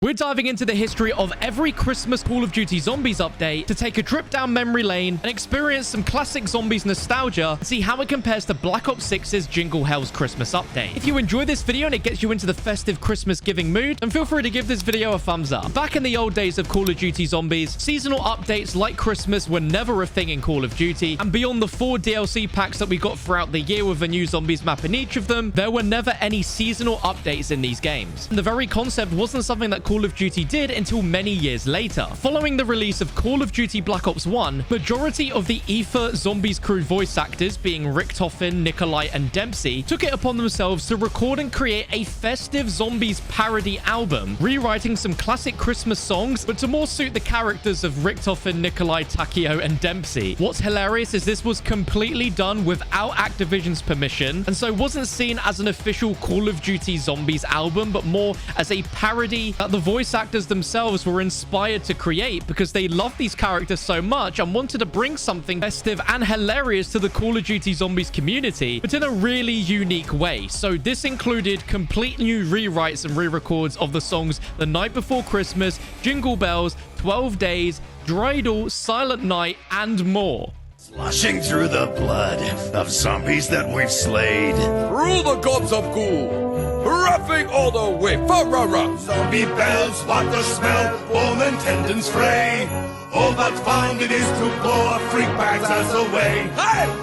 We're diving into the history of every Christmas Call of Duty Zombies update to take a trip down memory lane and experience some classic zombies nostalgia and see how it compares to Black Ops 6's Jingle Hells Christmas update. If you enjoy this video and it gets you into the festive Christmas giving mood, then feel free to give this video a thumbs up. Back in the old days of Call of Duty Zombies, seasonal updates like Christmas were never a thing in Call of Duty, and beyond the 4 DLC packs that we got throughout the year with a new zombies map in each of them, there were never any seasonal updates in these games. And the very concept wasn't something that Call of Duty did until many years later. Following the release of Call of Duty Black Ops 1, majority of the Cod Zombies crew voice actors, being Richtofen, Nikolai, and Dempsey, took it upon themselves to record and create a festive zombies parody album, rewriting some classic Christmas songs, but to more suit the characters of Richtofen, Nikolai, Takio, and Dempsey. What's hilarious is this was completely done without Activision's permission, and so wasn't seen as an official Call of Duty Zombies album, but more as a parody that the voice actors themselves were inspired to create because they loved these characters so much and wanted to bring something festive and hilarious to the Call of Duty Zombies community, but in a really unique way. So this included complete new rewrites and re-records of the songs The Night Before Christmas, Jingle Bells, 12 Days, Dreidel, Silent Night, and more. Sloshing through the blood of zombies that we've slayed. Through the gods of ghoul, roughing all the way, fa-ra-ra. Zombie bells, what the smell, bone and tendons fray. All that's found it is to blow a freak bag's ass away. Hey!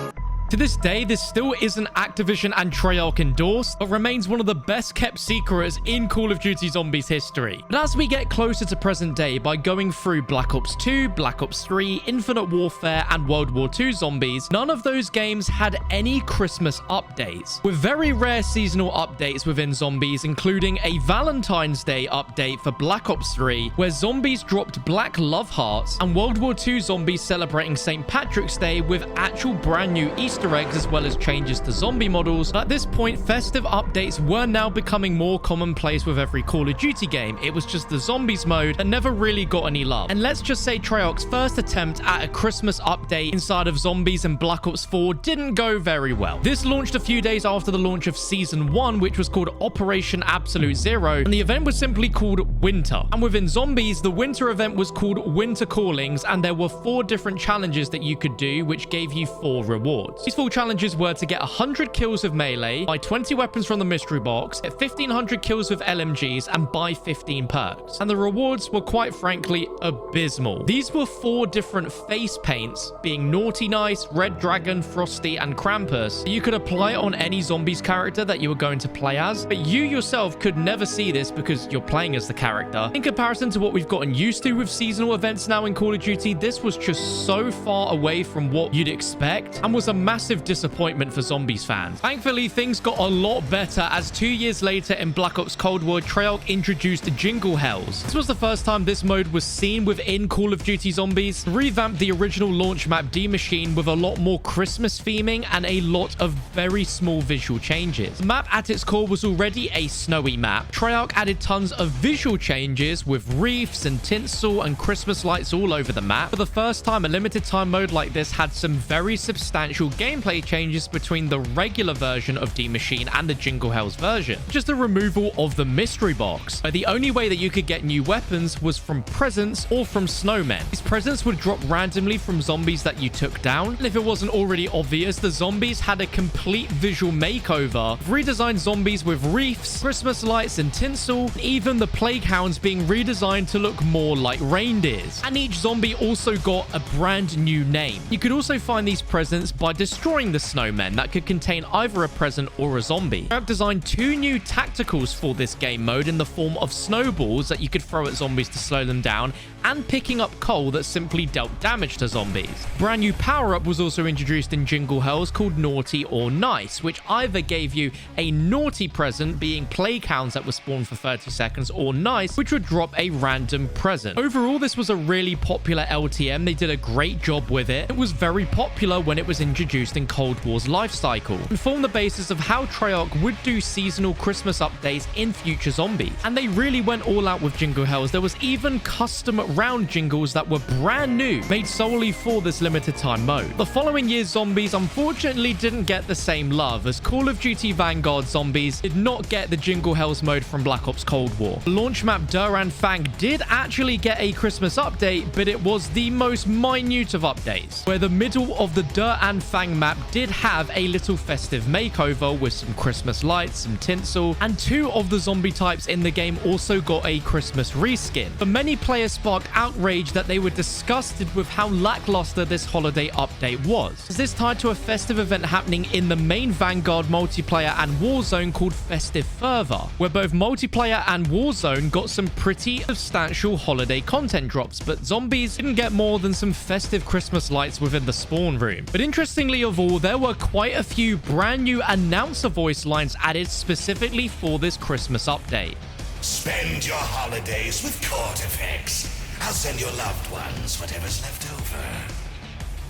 To this day, this still isn't Activision and Treyarch endorsed, but remains one of the best kept secrets in Call of Duty Zombies history. But as we get closer to present day by going through Black Ops 2, Black Ops 3, Infinite Warfare, and World War II Zombies, none of those games had any Christmas updates, with very rare seasonal updates within Zombies, including a Valentine's Day update for Black Ops 3, where zombies dropped black love hearts, and World War II Zombies celebrating St. Patrick's Day with actual brand new Easter eggs as well as changes to zombie models. But at this point, festive updates were now becoming more commonplace with every Call of Duty game. It was just the zombies mode that never really got any love. And let's just say Treyarch's first attempt at a Christmas update inside of Zombies and Black Ops 4 didn't go very well. This launched a few days after the launch of Season 1, which was called Operation Absolute Zero, and the event was simply called Winter. And within Zombies, the Winter event was called Winter Callings, and there were 4 different challenges that you could do, which gave you 4 rewards. These 4 challenges were to get 100 kills with melee, buy 20 weapons from the mystery box, get 1500 kills with LMGs, and buy 15 perks. And the rewards were quite frankly abysmal. These were 4 different face paints, being Naughty Nice, Red Dragon, Frosty, and Krampus. You could apply on any zombies character that you were going to play as, but you yourself could never see this because you're playing as the character. In comparison to what we've gotten used to with seasonal events now in Call of Duty, this was just so far away from what you'd expect and was a massive disappointment for Zombies fans. Thankfully, things got a lot better as 2 years later in Black Ops Cold War, Treyarch introduced Jingle Hells. This was the first time this mode was seen within Call of Duty Zombies, revamped the original launch map D Machine with a lot more Christmas theming and a lot of very small visual changes. The map at its core was already a snowy map. Treyarch added tons of visual changes with wreaths and tinsel and Christmas lights all over the map. For the first time, a limited time mode like this had some very substantial gameplay changes between the regular version of D Machine and the Jingle Hells version. Just the removal of the mystery box, where the only way that you could get new weapons was from presents or from snowmen. These presents would drop randomly from zombies that you took down, and if it wasn't already obvious, the zombies had a complete visual makeover, redesigned zombies with wreaths, Christmas lights, and tinsel, and even the plague hounds being redesigned to look more like reindeers. And each zombie also got a brand new name. You could also find these presents by destroying the snowmen that could contain either a present or a zombie. I've designed 2 new tacticals for this game mode in the form of snowballs that you could throw at zombies to slow them down, and picking up coal that simply dealt damage to zombies. Brand new power-up was also introduced in Jingle Hells called Naughty or Nice, which either gave you a naughty present, being plague hounds that were spawned for 30 seconds, or Nice, which would drop a random present. Overall, this was a really popular LTM. They did a great job with it. It was very popular when it was introduced introduced in Cold War's life cycle, and form the basis of how Treyarch would do seasonal Christmas updates in future Zombies. And they really went all out with Jingle Hells. There was even custom round jingles that were brand new, made solely for this limited time mode. The following year's Zombies unfortunately didn't get the same love, as Call of Duty Vanguard Zombies did not get the Jingle Hells mode from Black Ops Cold War. The launch map Dur and Fang did actually get a Christmas update, but it was the most minute of updates, where the middle of the Dur and Fang map did have a little festive makeover with some Christmas lights, some tinsel, and 2 of the zombie types in the game also got a Christmas reskin. But many players sparked outrage that they were disgusted with how lackluster this holiday update was, as this tied to a festive event happening in the main Vanguard multiplayer and Warzone called Festive Fervor, where both multiplayer and Warzone got some pretty substantial holiday content drops, but Zombies didn't get more than some festive Christmas lights within the spawn room. But interestingly of all, there were quite a few brand new announcer voice lines added specifically for this Christmas update. Spend your holidays with Cortifex. I'll send your loved ones whatever's left over.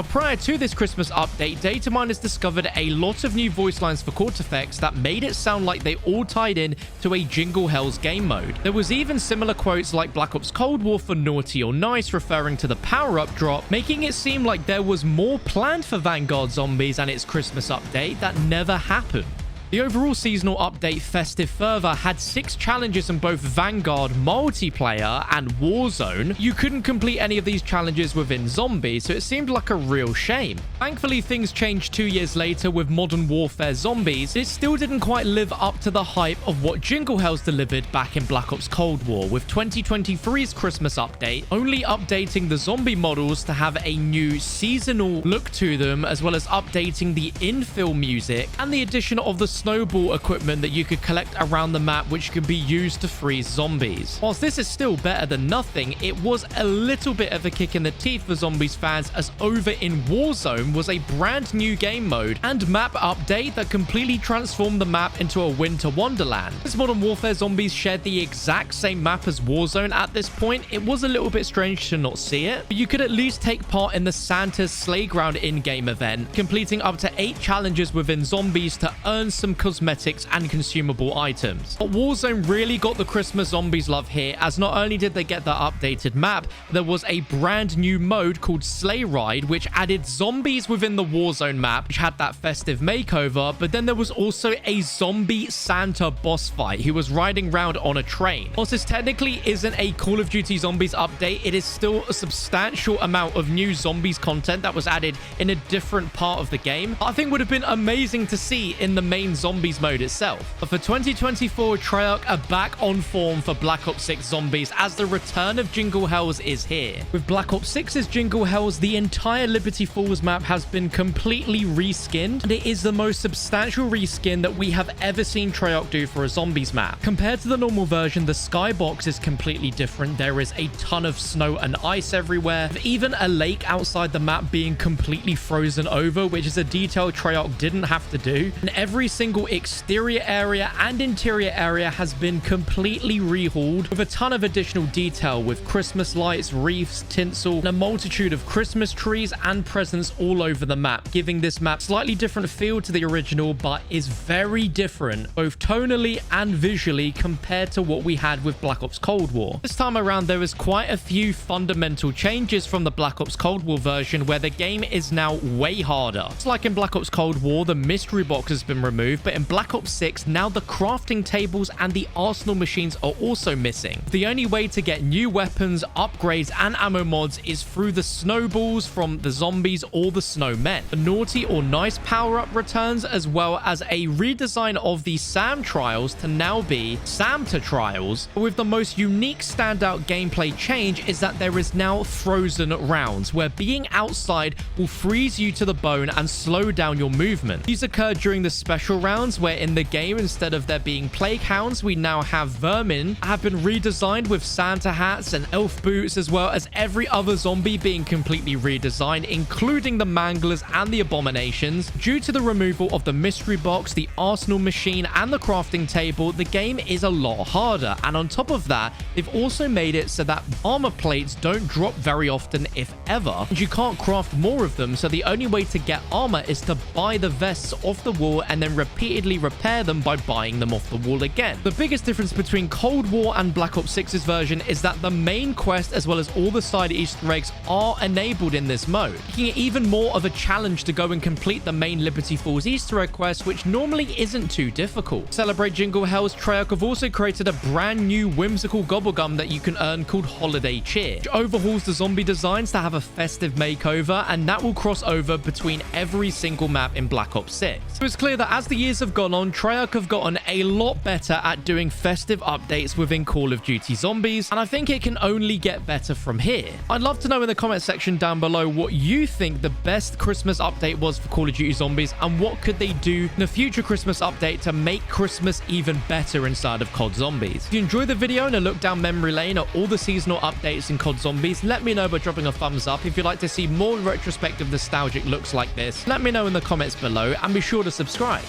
Prior to this Christmas update, data miners discovered a lot of new voice lines for Cortifex that made it sound like they all tied in to a Jingle Hells game mode. There was even similar quotes like Black Ops Cold War for naughty or nice, referring to the power-up drop, making it seem like there was more planned for Vanguard Zombies and its Christmas update that never happened. The overall seasonal update Festive Fervor had 6 challenges in both Vanguard multiplayer and Warzone. You couldn't complete any of these challenges within Zombies, so it seemed like a real shame. Thankfully, things changed 2 years later with Modern Warfare Zombies. It still didn't quite live up to the hype of what Jingle Hells delivered back in Black Ops Cold War, with 2023's Christmas update only updating the zombie models to have a new seasonal look to them, as well as updating the infill music and the addition of the snowball equipment that you could collect around the map, which could be used to freeze zombies. Whilst this is still better than nothing, it was a little bit of a kick in the teeth for Zombies fans, as over in Warzone was a brand new game mode and map update that completely transformed the map into a winter wonderland. As Modern Warfare Zombies shared the exact same map as Warzone at this point, it was a little bit strange to not see it, but you could at least take part in the Santa's Sleigh Ground in-game event, completing up to 8 challenges within Zombies to earn some cosmetics and consumable items. But Warzone really got the Christmas Zombies love here, as not only did they get the updated map, there was a brand new mode called Sleigh Ride, which added zombies within the Warzone map, which had that festive makeover, but then there was also a zombie Santa boss fight who was riding around on a train. Whilst this technically isn't a Call of Duty Zombies update, it is still a substantial amount of new Zombies content that was added in a different part of the game. I think would have been amazing to see in the main Zombies mode itself. But for 2024, Treyarch are back on form for Black Ops 6 Zombies, as the return of Jingle Hells is here. With Black Ops 6's Jingle Hells, the entire Liberty Falls map has been completely reskinned, and it is the most substantial reskin that we have ever seen Treyarch do for a Zombies map. Compared to the normal version, the skybox is completely different. There is a ton of snow and ice everywhere, with even a lake outside the map being completely frozen over, which is a detail Treyarch didn't have to do. And every single exterior area and interior area has been completely rehauled, with a ton of additional detail with Christmas lights, wreaths, tinsel, and a multitude of Christmas trees and presents all over the map, giving this map slightly different feel to the original, but is very different both tonally and visually compared to what we had with Black Ops Cold War. This time around, there is quite a few fundamental changes from the Black Ops Cold War version, where the game is now way harder. It's like in Black Ops Cold War, the mystery box has been removed, but in Black Ops 6, now the crafting tables and the arsenal machines are also missing. The only way to get new weapons, upgrades, and ammo mods is through the snowballs from the zombies or the snowmen. The naughty or nice power-up returns, as well as a redesign of the SAM trials to now be Santa trials, with the most unique standout gameplay change is that there is now frozen rounds, where being outside will freeze you to the bone and slow down your movement. These occur during the special go-rounds, where in the game, instead of there being plague hounds, we now have vermin, have been redesigned with Santa hats and elf boots, as well as every other zombie being completely redesigned, including the manglers and the abominations. Due to the removal of the mystery box, the arsenal machine, and the crafting table, the game is a lot harder. And on top of that, they've also made it so that armor plates don't drop very often, if ever, and you can't craft more of them, so the only way to get armor is to buy the vests off the wall and then repeatedly repair them by buying them off the wall again. The biggest difference between Cold War and Black Ops 6's version is that the main quest, as well as all the side Easter eggs, are enabled in this mode, making it even more of a challenge to go and complete the main Liberty Falls Easter egg quest, which normally isn't too difficult. To celebrate Jingle Hells, Treyarch have also created a brand new whimsical gobblegum that you can earn called Holiday Cheer, which overhauls the zombie designs to have a festive makeover, and that will cross over between every single map in Black Ops 6. So it's clear that as the years have gone on, Treyarch have gotten a lot better at doing festive updates within Call of Duty Zombies, and I think it can only get better from here. I'd love to know in the comment section down below what you think the best Christmas update was for Call of Duty Zombies, and what could they do in a future Christmas update to make Christmas even better inside of Cod Zombies. If you enjoyed the video and a look down memory lane at all the seasonal updates in Cod Zombies, let me know by dropping a thumbs up. If you'd like to see more retrospective nostalgic looks like this, let me know in the comments below, and be sure to subscribe.